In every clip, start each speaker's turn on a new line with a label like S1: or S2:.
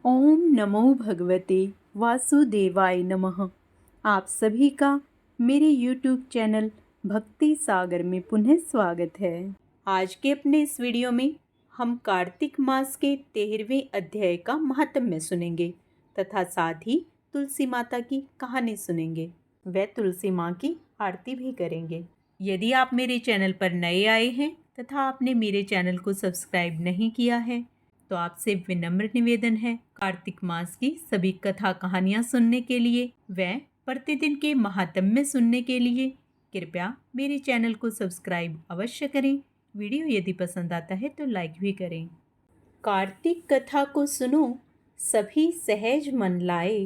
S1: ओम नमो भगवते वासुदेवाय नमः। आप सभी का मेरे YouTube चैनल भक्ति सागर में पुनः स्वागत है। आज के अपने इस वीडियो में हम कार्तिक मास के 13वें अध्याय का महात्म्य सुनेंगे तथा साथ ही तुलसी माता की कहानी सुनेंगे व तुलसी माँ की आरती भी करेंगे। यदि आप मेरे चैनल पर नए आए हैं तथा आपने मेरे चैनल को सब्सक्राइब नहीं किया है तो आपसे विनम्र निवेदन है, कार्तिक मास की सभी कथा कहानियाँ सुनने के लिए व प्रतिदिन के महात्म्य सुनने के लिए कृपया मेरे चैनल को सब्सक्राइब अवश्य करें। वीडियो यदि पसंद आता है तो लाइक भी करें। कार्तिक कथा को सुनो, सभी सहज मन लाए,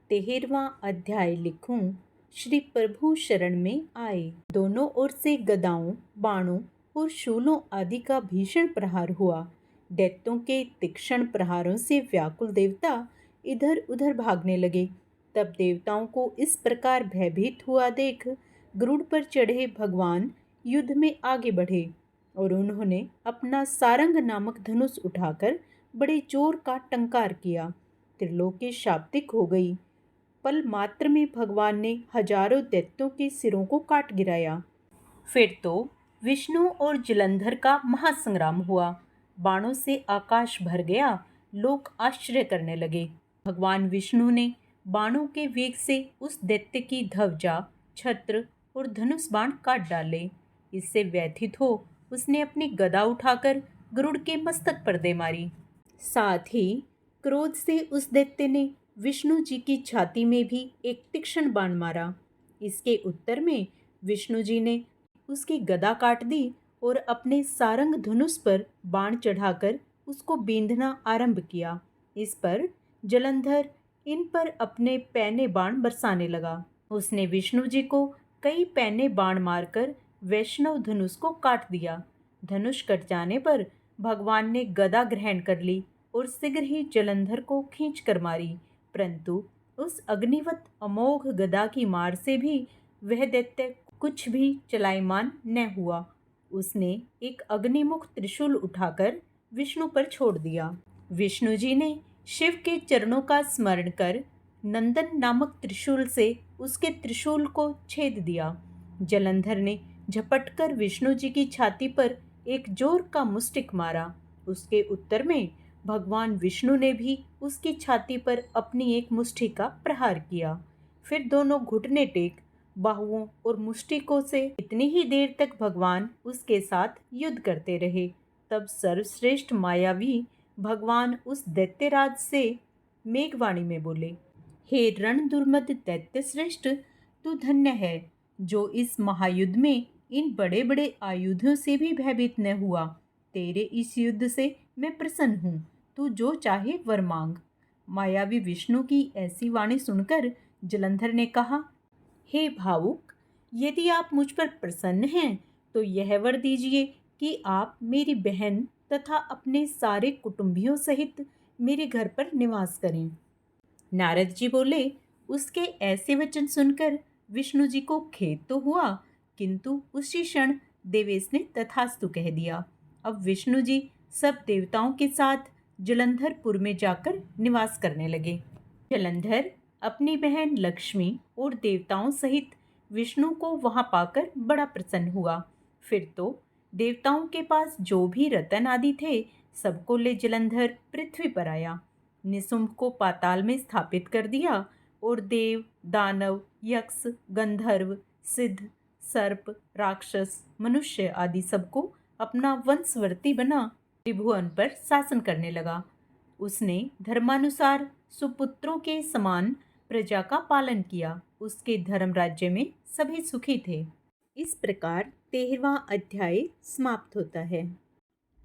S1: 13वां अध्याय लिखूं, श्री प्रभु शरण में आए। दोनों ओर से गदाओं, बाणों और शूलों आदि का भीषण प्रहार हुआ। दैत्यों के तीक्ष्ण प्रहारों से व्याकुल देवता इधर उधर भागने लगे। तब देवताओं को इस प्रकार भयभीत हुआ देख गरुड़ पर चढ़े भगवान युद्ध में आगे बढ़े और उन्होंने अपना सारंग नामक धनुष उठाकर बड़े जोर का टंकार किया। त्रिलोकी शाब्दिक हो गई। पल मात्र में भगवान ने हजारों दैत्यों के सिरों को काट गिराया। फिर तो विष्णु और जलंधर का महासंग्राम हुआ। बाणों से आकाश भर गया। लोग आश्चर्य करने लगे। भगवान विष्णु ने बाणों के वेग से उस दैत्य की ध्वजा, छत्र और धनुष बाण काट डाले। इससे व्यथित हो उसने अपनी गदा उठाकर गरुड़ के मस्तक पर दे मारी। साथ ही क्रोध से उस दैत्य ने विष्णु जी की छाती में भी एक तीक्ष्ण बाण मारा। इसके उत्तर में विष्णु जी ने उसकी गदा काट दी और अपने सारंग धनुष पर बाण चढ़ाकर उसको बींधना आरंभ किया। इस पर जलंधर इन पर अपने पैने बाण बरसाने लगा। उसने विष्णु जी को कई पैने बाण मारकर वैष्णव धनुष को काट दिया। धनुष कट जाने पर भगवान ने गदा ग्रहण कर ली और शीघ्र ही जलंधर को खींच कर मारी, परंतु उस अग्निवत अमोघ गदा की मार से भी वह दैत्य कुछ भी चलायमान न हुआ। उसने एक अग्निमुख त्रिशूल उठाकर विष्णु पर छोड़ दिया। विष्णु जी ने शिव के चरणों का स्मरण कर नंदन नामक त्रिशूल से उसके त्रिशूल को छेद दिया। जलंधर ने झपटकर विष्णु जी की छाती पर एक जोर का मुष्टिक मारा। उसके उत्तर में भगवान विष्णु ने भी उसकी छाती पर अपनी एक मुष्टि का प्रहार किया। फिर दोनों घुटने टेक बाहुओं और मुष्टिकों से इतनी ही देर तक भगवान उसके साथ युद्ध करते रहे। तब सर्वश्रेष्ठ मायावी भगवान उस दैत्यराज से मेघवाणी में बोले, हे रण दुर्मद दैत्य श्रेष्ठ, तू धन्य है जो इस महायुद्ध में इन बड़े बड़े आयुधों से भी भयभीत न हुआ। तेरे इस युद्ध से मैं प्रसन्न हूँ। तू जो चाहे वर मांग। मायावी विष्णु की ऐसी वाणी सुनकर जलंधर ने कहा, हे भावुक, यदि आप मुझ पर प्रसन्न हैं तो यह वर दीजिए कि आप मेरी बहन तथा अपने सारे कुटुंबियों सहित मेरे घर पर निवास करें। नारद जी बोले, उसके ऐसे वचन सुनकर विष्णु जी को खेद तो हुआ, किंतु उसी क्षण देवेश ने तथास्तु कह दिया। अब विष्णु जी सब देवताओं के साथ जलंधरपुर में जाकर निवास करने लगे। जलंधर अपनी बहन लक्ष्मी और देवताओं सहित विष्णु को वहां पाकर बड़ा प्रसन्न हुआ। फिर तो देवताओं के पास जो भी रतन आदि थे सबको ले जलंधर पृथ्वी पर आया। निशुंभ को पाताल में स्थापित कर दिया और देव, दानव, यक्ष, गंधर्व, सिद्ध, सर्प, राक्षस, मनुष्य आदि सबको अपना वंशवर्ती बना त्रिभुवन पर शासन करने लगा। उसने धर्मानुसार सुपुत्रों के समान प्रजा का पालन किया। उसके धर्म राज्य में सभी सुखी थे। इस प्रकार 13वां अध्याय समाप्त होता है।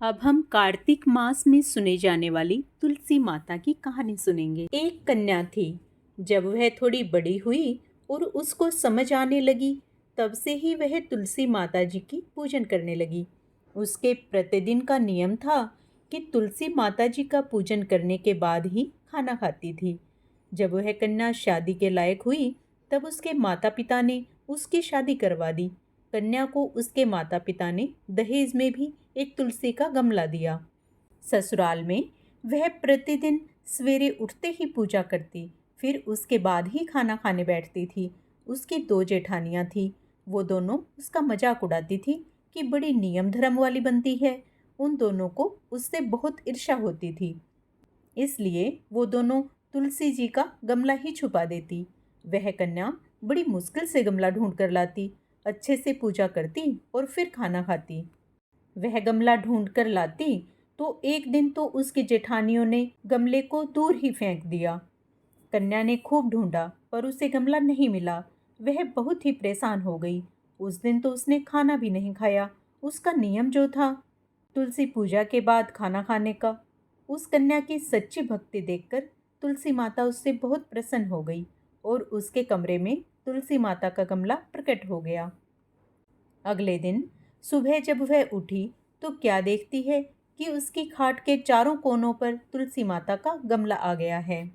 S1: अब हम कार्तिक मास में सुने जाने वाली तुलसी माता की कहानी सुनेंगे। एक कन्या थी। जब वह थोड़ी बड़ी हुई और उसको समझ आने लगी तब से ही वह तुलसी माता जी की पूजन करने लगी। उसके प्रतिदिन का नियम था कि तुलसी माता जी का पूजन करने के बाद ही खाना खाती थी। जब वह कन्या शादी के लायक हुई तब उसके माता पिता ने उसकी शादी करवा दी। कन्या को उसके माता पिता ने दहेज में भी एक तुलसी का गमला दिया। ससुराल में वह प्रतिदिन सवेरे उठते ही पूजा करती, फिर उसके बाद ही खाना खाने बैठती थी। उसकी 2 जेठानियाँ थीं, वो दोनों उसका मजाक उड़ाती थी कि बड़ी नियम धर्म वाली बनती है। उन दोनों को उससे बहुत ईर्ष्या होती थी, इसलिए वो दोनों तुलसी जी का गमला ही छुपा देती। वह कन्या बड़ी मुश्किल से गमला ढूंढ कर लाती, अच्छे से पूजा करती और फिर खाना खाती। वह गमला ढूंढ कर लाती तो एक दिन तो उसकी जेठानियों ने गमले को दूर ही फेंक दिया। कन्या ने खूब ढूंढा पर उसे गमला नहीं मिला। वह बहुत ही परेशान हो गई। उस दिन तो उसने खाना भी नहीं खाया। उसका नियम जो था तुलसी पूजा के बाद खाना खाने का। उस कन्या की सच्ची भक्ति देखकर तुलसी माता उससे बहुत प्रसन्न हो गई और उसके कमरे में तुलसी माता का गमला प्रकट हो गया। अगले दिन सुबह जब वह उठी तो क्या देखती है कि उसकी खाट के चारों कोनों पर तुलसी माता का गमला आ गया है।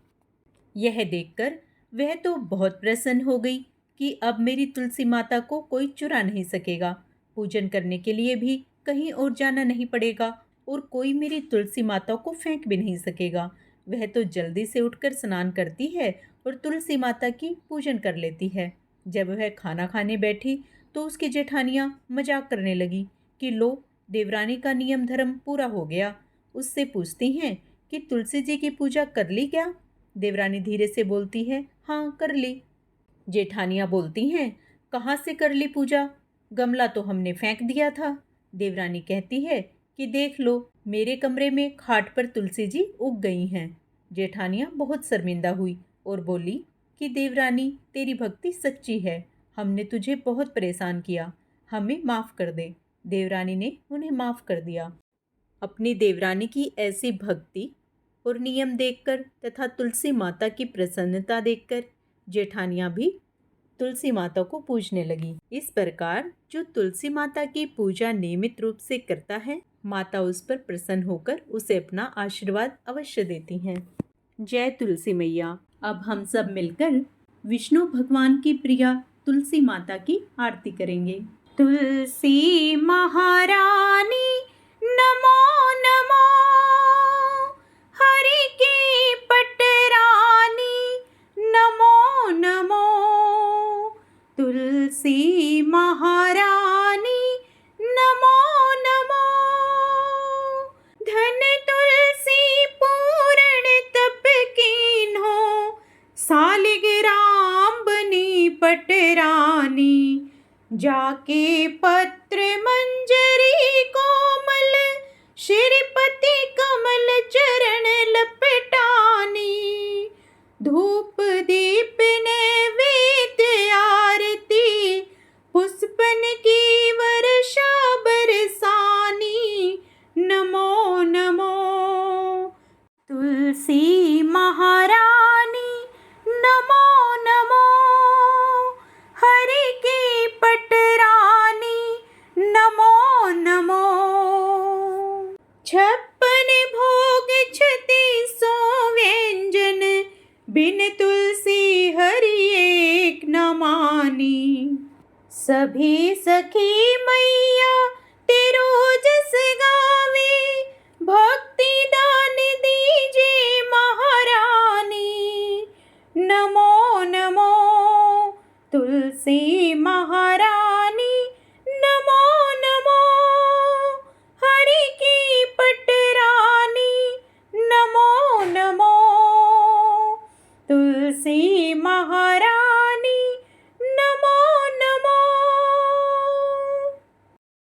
S1: यह देखकर वह तो बहुत प्रसन्न हो गई कि अब मेरी तुलसी माता को कोई चुरा नहीं सकेगा। पूजन करने के लिए भी कहीं और जाना नहीं पड़ेगा और कोई मेरी तुलसी माता को फेंक भी नहीं सकेगा। वह तो जल्दी से उठकर स्नान करती है और तुलसी माता की पूजन कर लेती है। जब वह खाना खाने बैठी तो उसकी जेठानियाँ मजाक करने लगी कि लो, देवरानी का नियम धर्म पूरा हो गया। उससे पूछती हैं कि तुलसी जी की पूजा कर ली क्या? देवरानी धीरे से बोलती है, हाँ कर ली। जेठानियाँ बोलती हैं, कहाँ से कर ली पूजा? गमला तो हमने फेंक दिया था। देवरानी कहती है कि देख लो, मेरे कमरे में खाट पर तुलसी जी उग गई हैं। जेठानियाँ बहुत शर्मिंदा हुई और बोली कि देवरानी, तेरी भक्ति सच्ची है, हमने तुझे बहुत परेशान किया, हमें माफ़ कर दे। देवरानी ने उन्हें माफ़ कर दिया। अपनी देवरानी की ऐसी भक्ति और नियम देखकर तथा तुलसी माता की प्रसन्नता देखकर जेठानियाँ भी तुलसी माता को पूजने लगी। इस प्रकार जो तुलसी माता की पूजा नियमित रूप से करता है, माता उस पर प्रसन्न होकर उसे अपना आशीर्वाद अवश्य देती हैं। जय तुलसी मैया। अब हम सब मिलकर विष्णु भगवान की प्रिया तुलसी माता की आरती करेंगे। तुलसी महारानी नमो नमो, हरि की पटरानी नमो नमो। तुलसी महारानी नमो नमो, धन तुलसी पूर्ण तप कीन्हो, सालिग्राम बनी पटरानी। जाके पत्र मंजरी कोमल, श्रीपति कमल चरण लपटानी। धूप दीप नैवेद्य आरती, पुष्पन की वर्षा बरसानी। नमो नमो। तुलसी महारानी नमो नमो, हरि की पटरानी नमो नमो। 56 भोग 36 व्यंजन, बिन तुलसी हरि एक न मानी। सभी सखी मैया तेरो जस गावे, भक्ति दान दीजे महारानी। नमो नमो। तुलसी महारानी नमो नमो, हरि की पटरानी नमो नमो। तुलसी महारानी